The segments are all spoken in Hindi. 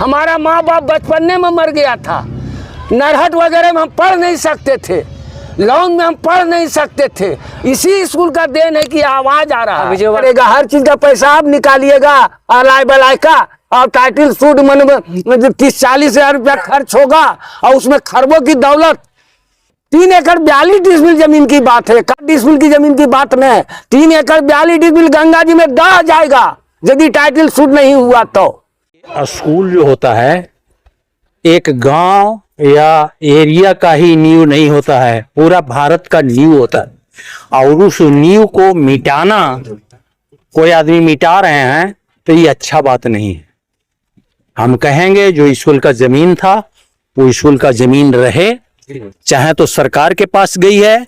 हमारा माँ बाप बचपने में मर गया था। नरहट वगैरह में हम पढ़ नहीं सकते थे, लॉन्ग में हम पढ़ नहीं सकते थे। इसी स्कूल का देन है कि आवाज आ रहा है। हर चीज का पैसा आप निकालिएगा अलाय बलाय का, और टाइटल सूट मन 30-40 हजार रुपया खर्च होगा, और उसमें खरबों की दौलत। 3 एकड़ 42 डिसमिल जमीन की बात है, 1 डिसमिल की जमीन की बात नहीं। 3 एकड़ 42 डिसमिल गंगा जी में दह जाएगा यदि टाइटल सूट नहीं हुआ तो। स्कूल जो होता है एक गांव या एरिया का ही नींव नहीं होता है, पूरा भारत का नींव होता है। और उस नींव को मिटाना, कोई आदमी मिटा रहे हैं तो ये अच्छा बात नहीं है। हम कहेंगे जो स्कूल का जमीन था वो स्कूल का जमीन रहे, चाहे तो सरकार के पास गई है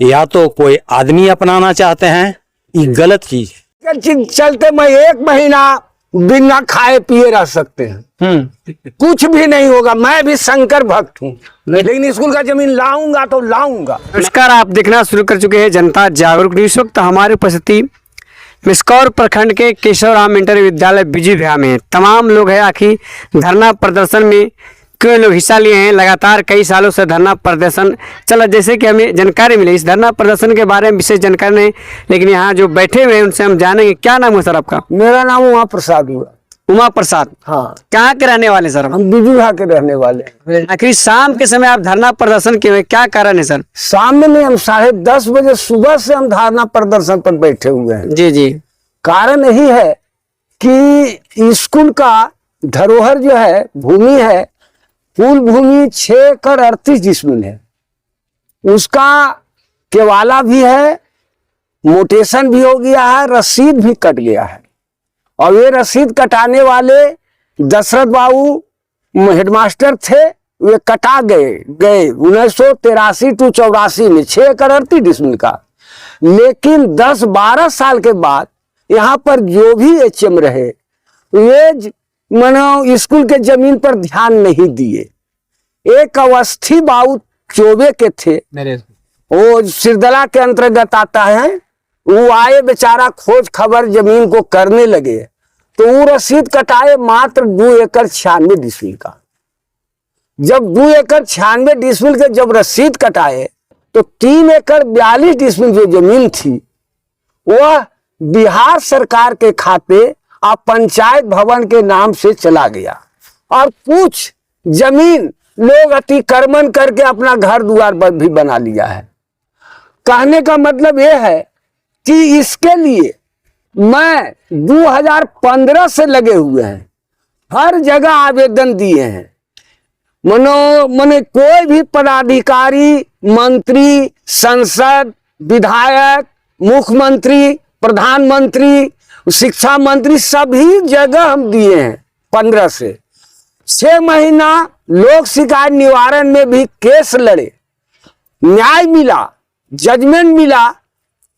या तो कोई आदमी अपनाना चाहते हैं, ये गलत चीज है। चलते मैं 1 महीना बिना खाए पिए रह सकते हैं, कुछ भी नहीं होगा। मैं भी शंकर भक्त हूँ, लेकिन स्कूल का जमीन लाऊंगा तो लाऊंगा। नमस्कार, आप देखना शुरू कर चुके हैं जनता जागरूक न्यूज। वक्त हमारी उपस्थिति मिसकौर प्रखंड के केशवराम इंटर विद्यालय बिजूभिया में तमाम लोग हैं। आखिर धरना प्रदर्शन में क्यों लोग हिस्सा लिए हैं? लगातार कई सालों से धरना प्रदर्शन चला, जैसे कि हमें जानकारी मिली इस धरना प्रदर्शन के बारे में विशेष जानकारी नहीं, लेकिन यहाँ जो बैठे हुए हैं उनसे हम जानेंगे। क्या नाम है सर आपका? मेरा नाम उमा प्रसाद हुआ। उमा प्रसाद, हाँ। कहाँ के रहने वाले सर? हम बिजूभिया के रहने वाले। आखिर शाम के समय आप धरना प्रदर्शन किए हुए, क्या कारण है सर? शाम में हम 10:30 बजे सुबह से हम धरना प्रदर्शन पर बैठे हुए हैं। जी जी। कारण यही है कि स्कूल का धरोहर जो है, भूमि है, कुल भूमि 6 एकड़ 38 डिसमिल है। उसका केवाला भी है, मोटेशन भी हो गया है, रसीद भी कट गया है। और ये रसीद कटाने वाले दशरथ बाबू हेडमास्टर थे, वे कटा गए 1983 to 84 में 6 एकड़ 38 डिसमिल का। लेकिन 10-12 साल के बाद यहाँ पर जो भी एचएम रहे वे मानो स्कूल के जमीन पर ध्यान नहीं दिए। एक अवस्थी बाबू चौबे के थे, वो सिरदला के अंतर्गत आता है, वो आए बेचारा खोज खबर जमीन को करने लगे, तो वो रसीद कटाए मात्र 2 एकड़ 96 डिसमिल का। जब 2 एकड़ 96 डिसमिल के जब रसीद कटाए तो 3 एकड़ 42 डिसमिल जो जमीन थी वह बिहार सरकार के खाते और पंचायत भवन के नाम से चला गया। और कुछ जमीन लोग अतिक्रमण करके अपना घर द्वार भी बना लिया है। कहने का मतलब यह है कि इसके लिए मैं 2015 से लगे हुए हैं, हर जगह आवेदन दिए हैं। मने कोई भी पदाधिकारी, मंत्री, सांसद, विधायक, मुख्यमंत्री, प्रधानमंत्री, शिक्षा मंत्री, सभी जगह हम दिए हैं 15 से। 6 महीना लोक शिकायत निवारण में भी केस लड़े, न्याय मिला, जजमेंट मिला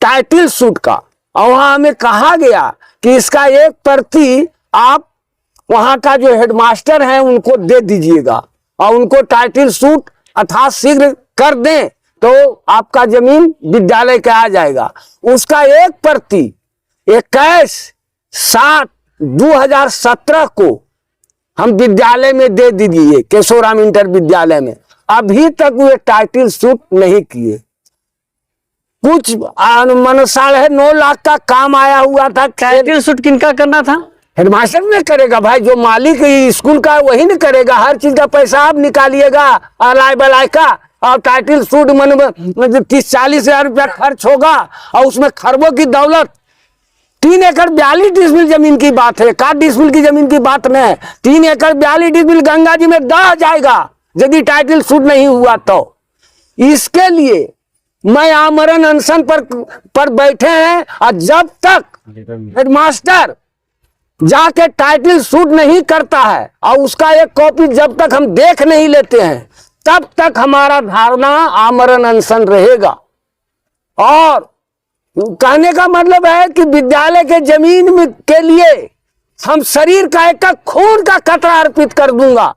टाइटल सूट का। और वहां हमें कहा गया कि इसका 1 प्रति आप वहां का जो हेडमास्टर हैं उनको दे दीजिएगा और उनको टाइटल सूट यथाशीघ्र कर दें तो आपका जमीन विद्यालय का आ जाएगा। उसका 1 प्रति 21/7/2017 को हम विद्यालय में दे दीजिए, केशवराम इंटर विद्यालय में। अभी तक वे टाइटल सूट नहीं किए। कुछ 9.5 लाख का काम आया हुआ था। टाइटल सूट किनका करना था? हेडमास्टर ने करेगा भाई, जो मालिक स्कूल का वही नहीं करेगा। हर चीज का पैसा आप निकालिएगा अलाय बलाय का, और टाइटल सूट मन 30-40 हजार रुपया खर्च होगा, और उसमें खरबों की दौलत। 3 एकड़ 42 डिसमिल जमीन की बात है, 1 डिसमिल की जमीन की बात नहीं। 3 एकड़ 42 डिसमिल गंगा जी में दह जाएगा यदि टाइटल सूट नहीं हुआ तो। इसके लिए मैं आमरण अनशन पर बैठे हैं, और जब तक हेडमास्टर जाके टाइटल सूट नहीं करता है और उसका 1 कॉपी जब तक हम देख नहीं लेते हैं, तब तक हमारा धारणा आमरण अनशन रहेगा। और कहने का मतलब है कि विद्यालय के जमीन में के लिए हम शरीर का एक खून का कतरा अर्पित कर दूंगा,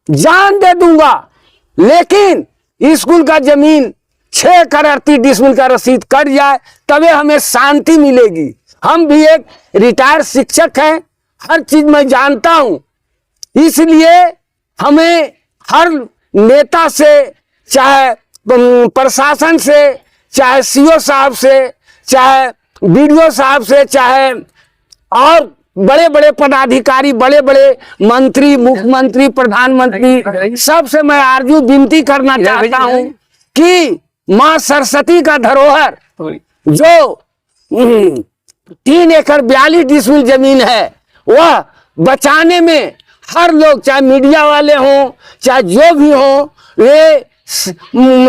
जान दे दूंगा, लेकिन स्कूल का जमीन 6 एकड़ 38 डिसमिल का रसीद कट जाए तभी हमें शांति मिलेगी। हम भी एक रिटायर्ड शिक्षक हैं, हर चीज मैं जानता हूं। इसलिए हमें हर नेता से, चाहे प्रशासन से, चाहे सीओ साहब से, चाहे बीडीओ साहब से, चाहे और बड़े बड़े पदाधिकारी, बड़े बड़े मंत्री, मुख्यमंत्री, प्रधानमंत्री, सबसे मैं आरजू विनती करना चाहता हूं कि मां सरस्वती का धरोहर जो 3 एकड़ 42 डिसमिल जमीन है, वह बचाने में हर लोग, चाहे मीडिया वाले हों, चाहे जो भी हों, वे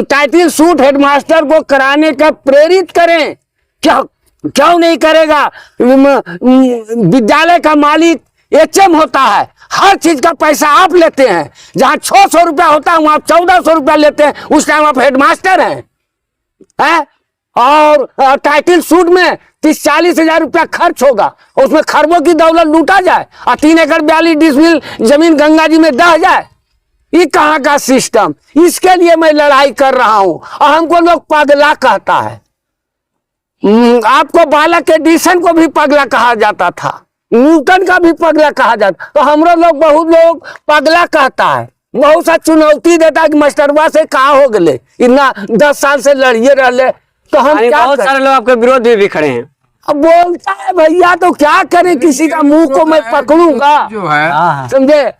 टाइटल सूट हेडमास्टर को कराने का प्रेरित करें। क्यों नहीं करेगा? विद्यालय का मालिक एचएम होता है, हर चीज का पैसा आप लेते हैं। जहां 600 रुपया होता है वहां 1400 रुपया लेते हैं, उस टाइम आप हेडमास्टर हैं, है? और टाइटल सूट में 30-40 हजार रुपया खर्च होगा, उसमें खरबों की दौलत लूटा जाए, और 3 एकड़ 42 डिसमिल जमीन गंगा जी में दह जाए। ये कहाँ का सिस्टम? इसके लिए मैं लड़ाई कर रहा हूं। और हमको लोग पगला कहता है। आपको बालक एडिसन को भी पगला कहा जाता था, न्यूटन का भी पगला कहा जाता, तो हम लोग बहुत लोग पगला कहता है। बहुत सा चुनौती देता है कि मास्टरवा से कहा हो गए, इतना 10 साल से लड़िए रहे, तो हम क्या बहुत सारे लोग आपके विरोध में भी खड़े हैं। अब बोलता है भैया, तो क्या करें, किसी का मुंह को मैं पकड़ूंगा, जो है समझे?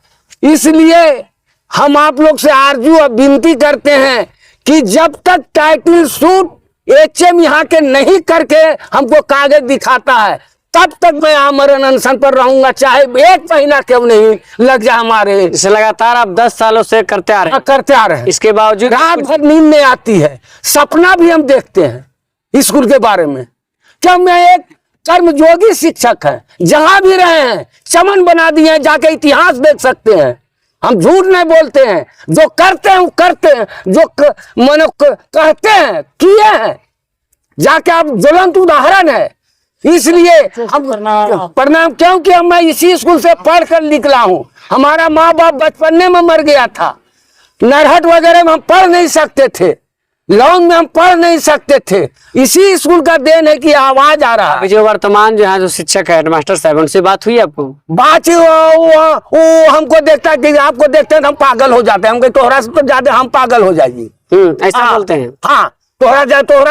इसलिए हम आप लोग से आरजू और विनती करते हैं कि जब तक टाइटल सूट एचएम यहाँ के नहीं करके हमको कागज दिखाता है, तब तक मैं आमरण अनशन पर रहूंगा, चाहे 1 महीना क्यों नहीं लग जाए हमारे। इसे लगातार आप 10 सालों से करते आ रहे हैं। करते आ रहे हैं, इसके बावजूद रात भर नींद नहीं आती है, सपना भी हम देखते हैं स्कूल के बारे में। क्या मैं एक कर्मयोगी शिक्षक है, जहां भी रहे हैं चमन बना दिए हैं, जाके इतिहास देख सकते हैं। हम झूठ नहीं बोलते हैं, जो करते हैं वो करते हैं, जो मानो कहते हैं किए हैं, जाके आप ज्वलंत उदाहरण है। इसलिए हम प्रणाम, क्योंकि हम मैं इसी स्कूल से पढ़ कर निकला हूँ। हमारा माँ बाप बचपने में मर गया था, नरहट वगैरह में हम पढ़ नहीं सकते थे, लॉन्ग में हम पढ़ नहीं सकते थे। इसी स्कूल का देन है कि आवाज आ रहा है। जो वर्तमान जो है जो शिक्षक है हेडमास्टर साहब, उनसे बात हुई आपको? बात वो हमको देखता है कि आपको देखते हैं तो हम पागल हो जाते हैं। हम तोहरा से तो ज्यादा हम पागल हो जाइए, ऐसा बोलते हैं। हाँ, तोहरा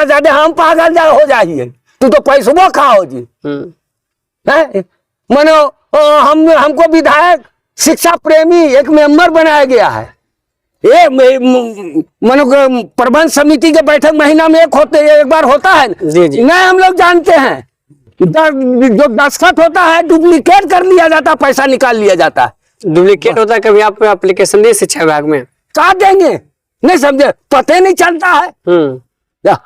ज्यादा हम पागल हो जाइए, तू तो पैसबो खाओ जी। मानो हमको विधायक शिक्षा प्रेमी एक मेंबर बनाया गया है। ये मानो प्रबंध समिति के बैठक महीना में एक बार होता है। जी जी। नहीं, हम लोग जानते हैं, जो दस्तखत होता है डुप्लीकेट कर लिया जाता है, पैसा निकाल लिया जाता है। डुप्लीकेट होता है, कभी आप एप्लीकेशन दिए शिक्षा विभाग में? कहा देंगे, नहीं समझे, पता नहीं चलता है।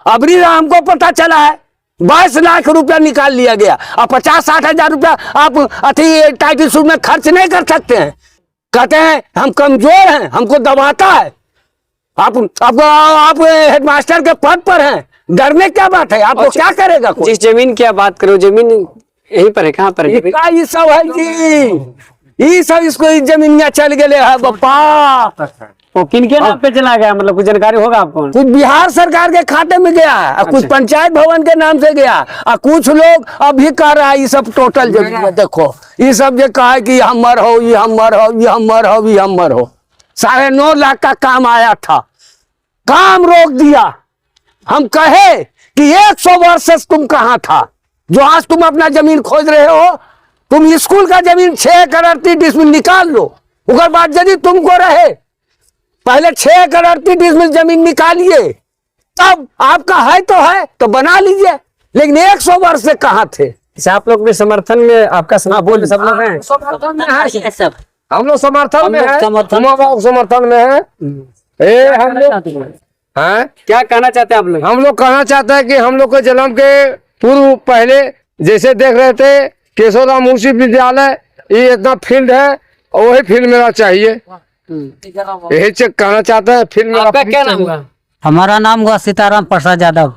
अबरी हमको पता चला है 22 लाख रुपया निकाल लिया गया, और 50-60 हजार रुपया आप अति टाइटल सूट में खर्च नहीं कर सकते हैं। कहते हैं हम कमजोर हैं, हमको दबाता है। आप हेडमास्टर के पद पर हैं, डरने क्या बात है? आपको क्या करेगा कोई? जिस जमीन की आप बात करो, जमीन यहीं पर है, कहाँ पर है? ये सब है जी, ये सब इसको जमीनिया चल गए है बापा। वो किनके नाम पे चला गया, मतलब कुछ जानकारी होगा आपको? कुछ बिहार सरकार के खाते में गया है, और कुछ पंचायत भवन के नाम से गया, और कुछ लोग अभी कह रहा है ये सब टोटल जमीन है। देखो ये सब जो कहा कि हमर हो, ये हमर हो, ये हमर हो, ये हमर हो। 9.5 लाख का काम आया था, काम रोक दिया। हम कहे कि 100 वर्ष से तुम कहाँ था, जो आज तुम अपना जमीन खोज रहे हो? तुम स्कूल का जमीन 6 एकड़ 38 डिसमिल निकाल लो, उसके बाद यदि तुमको रहे, पहले 6 एकड़ 38 डिसमिल जमीन निकालिए, तब आपका है तो बना लीजिए। लेकिन 100 वर्ष से कहाँ थे? आप लोग भी समर्थन में, आपका बोल सब लोग हैं? समर्थन में है सब, हम लोग समर्थन में है, समर्थन में है। हम लोग हैं, क्या कहना चाहते हैं आप लोग? हम लोग कहना चाहते हैं कि हम लोग के जन्म के पूर्व पहले जैसे देख रहे थे केशवराम मुंशी विद्यालय, ये इतना फील्ड है और वही फील्ड मेरा चाहिए, यही चेक कहना चाहता है। फील्ड मेरा। आपका क्या नाम हुआ? हमारा नाम हुआ सीताराम प्रसाद यादव।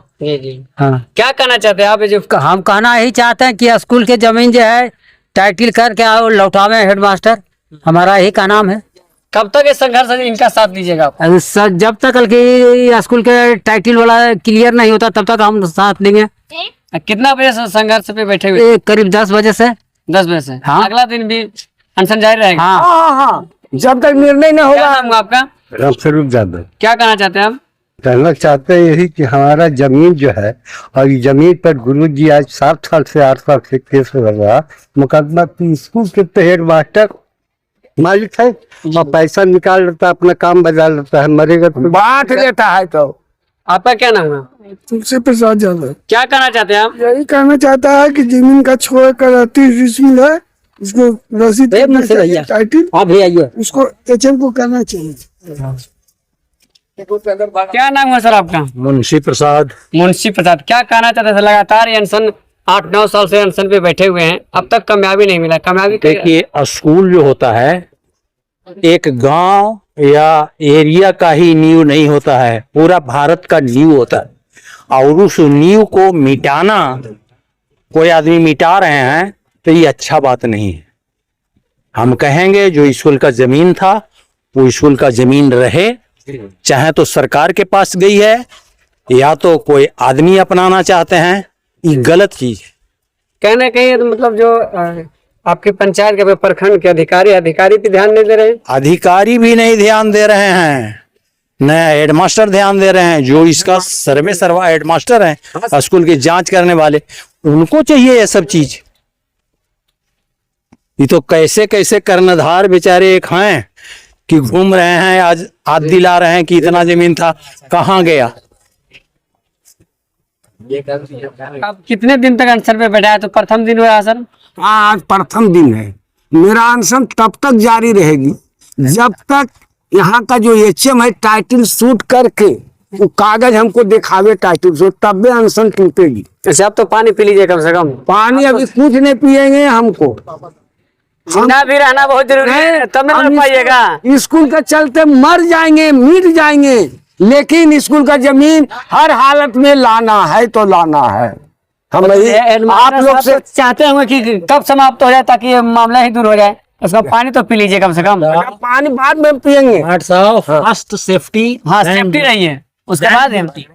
हाँ, क्या कहना चाहते हैं आप? जो हम कहना यही चाहते हैं कि स्कूल के जमीन जो है टाइटल करके आओ लौटावे हेडमास्टर, हमारा यही का नाम है। कब तक ये संघर्ष इनका साथ दीजिएगा आप? जब तक कि स्कूल के टाइटल वाला क्लियर नहीं होता तब तक हम साथ देंगे। कितना बजे से संघर्ष पे बैठे हुए? करीब 10 बजे से। 10 बजे से? हाँ। अगला दिन भी अनशन जारी रहेगा। हाँ हाँ हाँ, जब तक निर्णय न क्या होगा। नाम है आपका? रामस्वरूप यादव। क्या कहना चाहते हैं आप? कहना चाहते हैं यही कि हमारा जमीन जो है, और ये जमीन पर गुरु जी आज 7 साल से 8 साल से केस हो रहा मुकदमा की। स्कूल के हेड मास्टर मालिक है और पैसा निकाल लेता है, अपना काम बजा लेता है, मरेगा तो बांट लेता है। तो आपका क्या नाम है? तुलसी प्रसाद यादव। क्या कहना चाहते हैं आप? यही कहना चाहता है कि जमीन का 6 एकड़ 38 डिसमिल है, उसको रसीद एक करना मिनट से चाहिए, भैया। टाइटिल आप भी आइए। उसको एचएम को करना चाहिए। क्या नाम है सर आपका? मुंशी प्रसाद। मुंशी प्रसाद। क्या कहना चाहते हैं? लगातार ये अनशन 8-9 साल से अनशन पे बैठे हुए हैं, अब तक कामयाबी नहीं मिला। कामयाबी देखिए, स्कूल जो होता है एक गांव या एरिया का ही नींव नहीं होता है, पूरा भारत का नींव होता है। और उस नींव को मिटाना, कोई आदमी मिटा रहे हैं तो ये अच्छा बात नहीं है। हम कहेंगे जो स्कूल का जमीन था वो स्कूल का जमीन रहे, चाहे तो सरकार के पास गई है या तो कोई आदमी अपनाना चाहते हैं, ये गलत चीज है। कहने कहीं तो मतलब जो आपके पंचायत के प्रखंड के अधिकारी भी ध्यान नहीं दे रहे हैं। अधिकारी भी नहीं ध्यान दे रहे हैं, न हेडमास्टर ध्यान दे रहे हैं। जो इसका सर्वे सर्वा हेडमास्टर हैं, स्कूल की जांच करने वाले, उनको चाहिए ये सब चीज। ये तो कैसे कैसे कर्णधार बेचारे एक हैं कि घूम रहे हैं, आज दिला रहे हैं कि इतना जमीन था, कहाँ गया। आप कितने दिन तक अनशन पे बैठा है? तो प्रथम दिन हुआ सर। हाँ, आज प्रथम दिन है। मेरा अनशन तब तक जारी रहेगी जब तक यहाँ का जो एचएम है टाइटल शूट करके वो कागज हमको दिखावे टाइटल शूट, तब भी अनशन टूटेगी। अच्छा, आप तो पानी पी लीजिए कम से कम। पानी अभी कुछ नहीं पिएंगे हमको। जिंदा भी रहना बहुत जरूरी है, तब ना हम पाइएगा। स्कूल का चलते मर जाएंगे, मिट जाएंगे, लेकिन स्कूल का जमीन हर हालत में लाना है तो लाना है। हम आप लोग से चाहते होंगे कि कब समाप्त हो जाए ताकि ये मामला ही दूर हो जाए। उसका पानी तो पी लीजिए कम से कम। पानी बाद में पिएंगे। फर्स्ट सेफ्टी, हाँ, सेफ्टी रही है, उसके बाद एम्प्टी।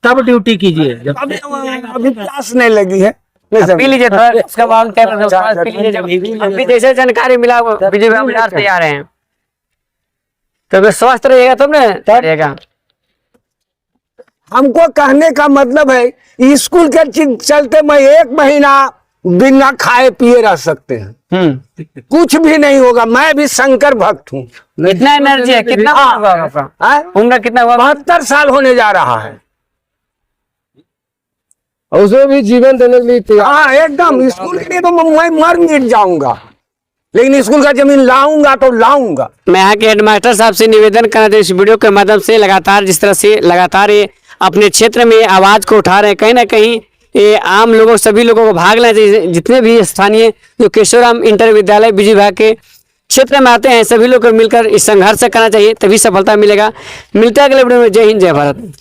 तब ड्यूटी कीजिए। अभी प्यास नहीं लगी है, पी लीजिए थोड़ा, उसके बाद पी लीजिए। अभी जैसे जानकारी मिला विजय भाई तैयार हैं, तो स्वस्थ रहिएगा तब ना रहिएगा। हमको कहने का मतलब है स्कूल के चलते मैं 1 महीना बिना खाए पिए रह सकते हैं, कुछ भी नहीं होगा। मैं भी शंकर भक्त हूँ। कितना एनर्जी है? कितना हुआ आपका? उम्र कितना हुआ? 72 साल होने जा रहा है। उसमें भी जीवन देने के लिए तैयार। हाँ, एकदम। स्कूल के लिए तो मैं मर मिट जाऊंगा, लेकिन स्कूल का जमीन लाऊंगा तो लाऊंगा। मैं यहाँ के हेडमास्टर साहब से निवेदन करना था, इस वीडियो के माध्यम से लगातार जिस तरह से लगातार ये अपने क्षेत्र में आवाज को उठा रहे हैं, कहीं ना कहीं ये आम लोगों, सभी लोगों को भाग लेना चाहिए। जितने भी स्थानीय जो केशवराम इंटर विद्यालय बिजू विभाग के क्षेत्र में आते हैं, सभी लोग को मिलकर इस संघर्ष करना चाहिए, तभी सफलता मिलेगा। मिलता है अगले वीडियो में। जय हिंद, जय भारत।